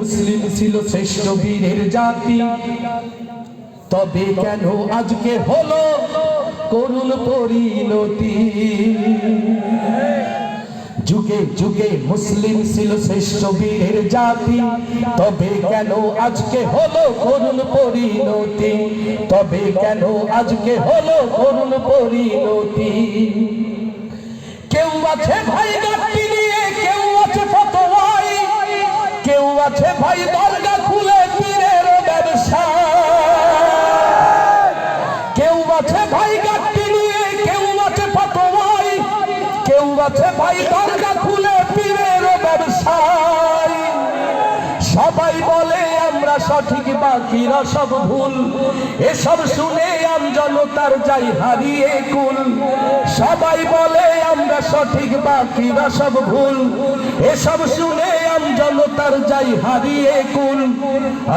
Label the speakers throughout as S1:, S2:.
S1: মুসলিম ছিল শ্রেষ্ঠ বীরের জাতি, তবে কেন আজকে হলো করুণ পরিণতি। যুগে যুগে মুসলিম ছিল শ্রেষ্ঠ বীরের জাতি, তবে কেন আজকে হলো করুণ পরিণতি, তবে কেন আজকে হলো করুণ পরিণতি। কেউ আছে ভাই গাড়ি নিয়ে, কেউ আছে ফতোয়াই, কেউ আছে ভাই দরগা খুলে পীরের ব্যবসা, কেউ আছে ভাই গাড়ি নিয়ে, কেউ আছে ফতোয়াই, কেউ আছে ভাই দরগা খুলে পীরের ব্যবসায়। সবাই বলে আমরা সঠিক বাকিরা সব ভুল, এসব শুনে আমজনতার যাই হারিয়ে কুল। সবাই বলে আমরা সঠিক বাকিরা সব ভুল, এসব শুনে আমজনতার যাই হারিয়ে কুল।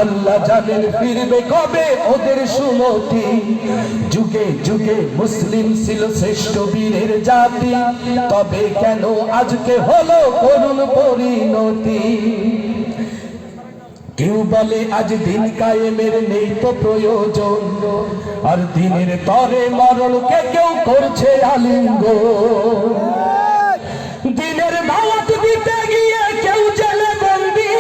S1: আল্লাহ জানেন ফিরবে কবে ওদের সুমতি। যুগে যুগে মুসলিম ছিল শ্রেষ্ঠ বীরের জাতি, তবে কেন আজকে হলো করুণ পরিণতি। কেউ বলে আজ দিন কায়েমের নেই তো প্রয়োজন, আর দিনের তরে মরণকে কেউ করছে আলিঙ্গন। দিনের দাওয়াত দিতে গিয়ে কেউ জেলে বন্দী,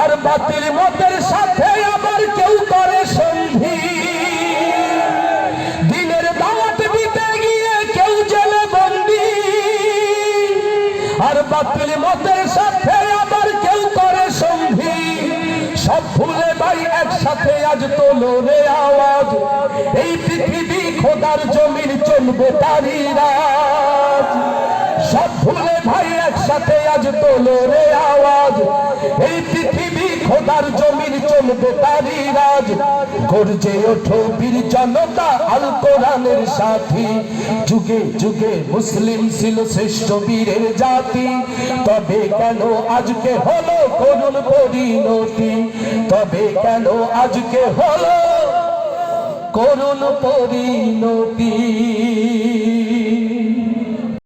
S1: আর বাতিল মতের সাথে আবার কেউ করে সন্ধি। দিনের দাওয়াত দিতে গিয়ে কেউ জেলে বন্দী, আর বাতিল মতের সাথে আবার কেউ করে সন্ধি। সব ভুলে ভাই একসাথে আজ তোলো রে আওয়াজ, এই পৃথিবী খোদার জমিন চলবে তারই রাজ। সব ভুলে ভাই একসাথে আজ তোলো রে আওয়াজ, এই পৃথিবী খোদার জমিন চলবে তারই রাজ। গর্জে ওঠো বীর জনতা আল কোরআনের সাথী। যুগে যুগে মুসলিম ছিল শ্রেষ্ঠ বীরের জাতি, তবে কেন আজকে হলো করুণ পরিণতি, তবে কেন আজকে হলো করুণ পরিণতি।